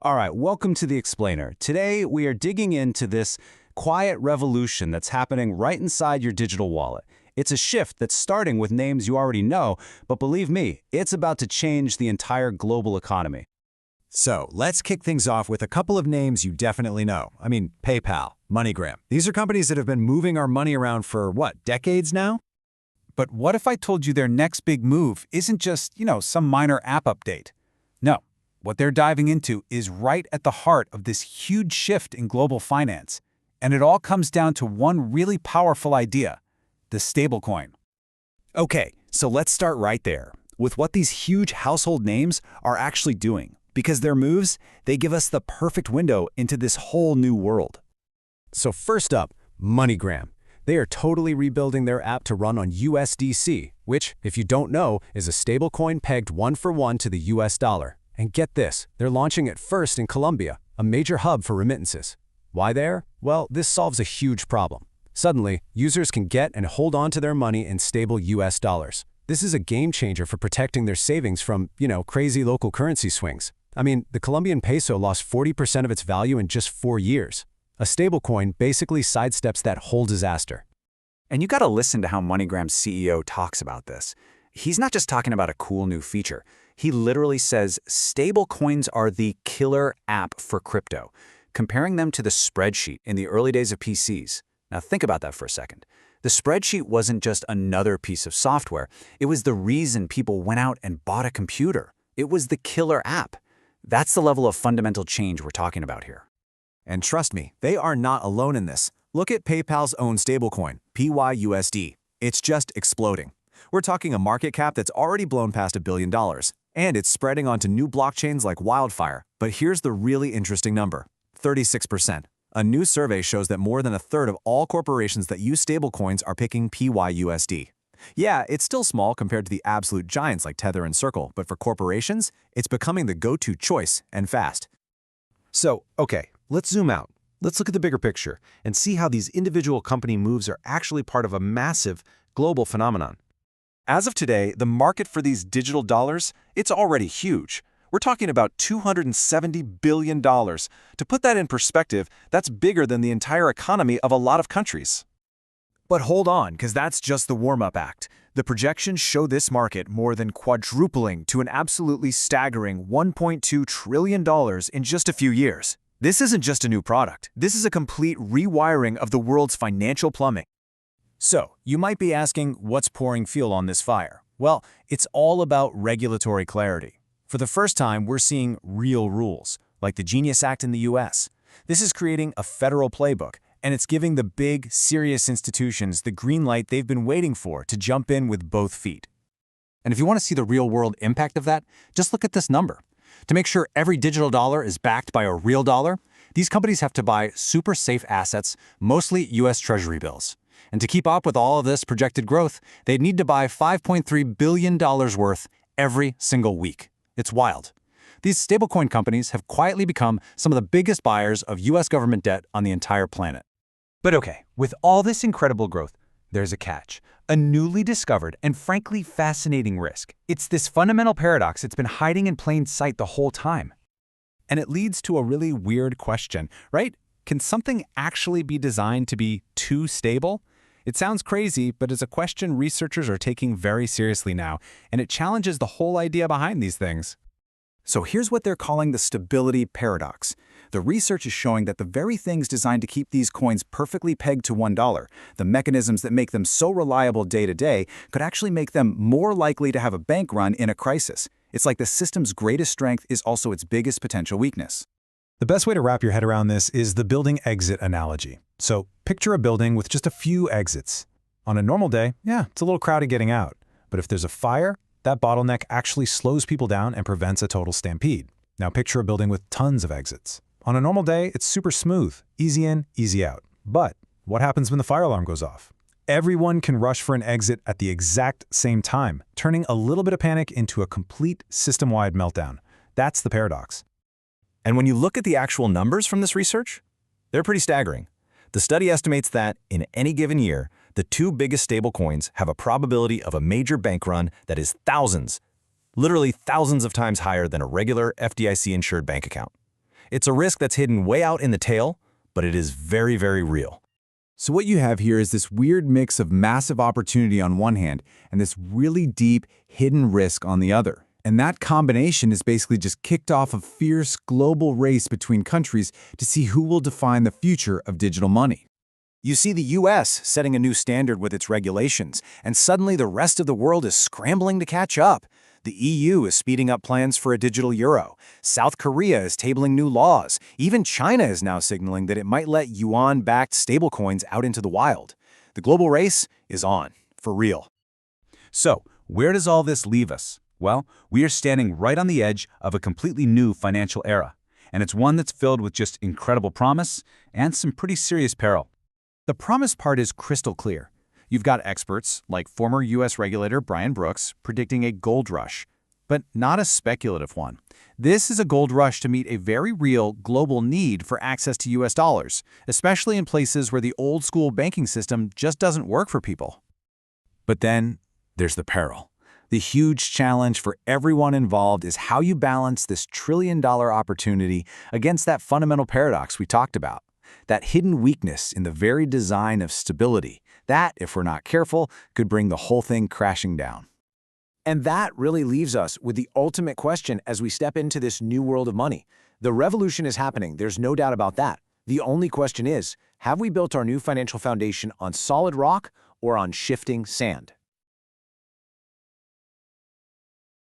All right, welcome to The Explainer. Today, we are digging into this quiet revolution that's happening right inside your digital wallet. It's a shift that's starting with names you already know, but believe me, it's about to change the entire global economy. So let's kick things off with a couple of names you definitely know. I mean, PayPal, MoneyGram. These are companies that have been moving our money around for, what, decades now? But what if I told you their next big move isn't just, some minor app update? No. What they're diving into is right at the heart of this huge shift in global finance. And it all comes down to one really powerful idea: the stablecoin. Okay, so let's start right there with what these huge household names are actually doing. Because their moves, they give us the perfect window into this whole new world. So first up, MoneyGram. They are totally rebuilding their app to run on USDC, which, if you don't know, is a stablecoin pegged one-for-one to the US dollar. And get this, they're launching it first in Colombia, a major hub for remittances. Why there? Well, this solves a huge problem. Suddenly, users can get and hold on to their money in stable US dollars. This is a game changer for protecting their savings from, crazy local currency swings. I mean, the Colombian peso lost 40% of its value in just 4 years. A stablecoin basically sidesteps that whole disaster. And you gotta listen to how MoneyGram's CEO talks about this. He's not just talking about a cool new feature. He literally says stablecoins are the killer app for crypto, comparing them to the spreadsheet in the early days of PCs. Now think about that for a second. The spreadsheet wasn't just another piece of software. It was the reason people went out and bought a computer. It was the killer app. That's the level of fundamental change we're talking about here. And trust me, they are not alone in this. Look at PayPal's own stablecoin, PYUSD. It's just exploding. We're talking a market cap that's already blown past $1 billion. And it's spreading onto new blockchains like wildfire. But here's the really interesting number: 36%. A new survey shows that more than a third of all corporations that use stablecoins are picking PYUSD. Yeah, it's still small compared to the absolute giants like Tether and Circle, but for corporations, it's becoming the go-to choice, and fast. So, okay, let's zoom out. Let's look at the bigger picture and see how these individual company moves are actually part of a massive global phenomenon. As of today, the market for these digital dollars, it's already huge. We're talking about $270 billion. To put that in perspective, that's bigger than the entire economy of a lot of countries. But hold on, because that's just the warm-up act. The projections show this market more than quadrupling to an absolutely staggering $1.2 trillion in just a few years. This isn't just a new product. This is a complete rewiring of the world's financial plumbing. So, you might be asking, what's pouring fuel on this fire? Well, it's all about regulatory clarity. For the first time, we're seeing real rules, like the Genius Act in the US. This is creating a federal playbook, and it's giving the big, serious institutions the green light they've been waiting for to jump in with both feet. And if you want to see the real-world impact of that, just look at this number. To make sure every digital dollar is backed by a real dollar, these companies have to buy super safe assets, mostly US Treasury bills. And to keep up with all of this projected growth, they'd need to buy $5.3 billion worth every single week. It's wild. These stablecoin companies have quietly become some of the biggest buyers of US government debt on the entire planet. But okay, with all this incredible growth, there's a catch. A newly discovered and frankly fascinating risk. It's this fundamental paradox that's been hiding in plain sight the whole time. And it leads to a really weird question, right? Can something actually be designed to be too stable? It sounds crazy, but it's a question researchers are taking very seriously now, and it challenges the whole idea behind these things. So here's what they're calling the stability paradox. The research is showing that the very things designed to keep these coins perfectly pegged to $1, the mechanisms that make them so reliable day to day, could actually make them more likely to have a bank run in a crisis. It's like the system's greatest strength is also its biggest potential weakness. The best way to wrap your head around this is the building exit analogy. So picture a building with just a few exits. On a normal day, yeah, it's a little crowded getting out. But if there's a fire, that bottleneck actually slows people down and prevents a total stampede. Now picture a building with tons of exits. On a normal day, it's super smooth, easy in, easy out. But what happens when the fire alarm goes off? Everyone can rush for an exit at the exact same time, turning a little bit of panic into a complete system-wide meltdown. That's the paradox. And when you look at the actual numbers from this research, they're pretty staggering. The study estimates that, in any given year, the two biggest stablecoins have a probability of a major bank run that is thousands, literally thousands of times higher than a regular FDIC-insured bank account. It's a risk that's hidden way out in the tail, but it is very, very real. So what you have here is this weird mix of massive opportunity on one hand and this really deep, hidden risk on the other. And that combination is basically just kicked off a fierce global race between countries to see who will define the future of digital money. You see the US setting a new standard with its regulations, and suddenly the rest of the world is scrambling to catch up. The EU is speeding up plans for a digital euro. South Korea is tabling new laws. Even China is now signaling that it might let yuan-backed stablecoins out into the wild. The global race is on, for real. So, where does all this leave us? Well, we are standing right on the edge of a completely new financial era, and it's one that's filled with just incredible promise and some pretty serious peril. The promise part is crystal clear. You've got experts, like former U.S. regulator Brian Brooks, predicting a gold rush, but not a speculative one. This is a gold rush to meet a very real global need for access to U.S. dollars, especially in places where the old-school banking system just doesn't work for people. But then there's the peril. The huge challenge for everyone involved is how you balance this trillion-dollar opportunity against that fundamental paradox we talked about. That hidden weakness in the very design of stability, that, if we're not careful, could bring the whole thing crashing down. And that really leaves us with the ultimate question as we step into this new world of money. The revolution is happening, there's no doubt about that. The only question is, have we built our new financial foundation on solid rock or on shifting sand?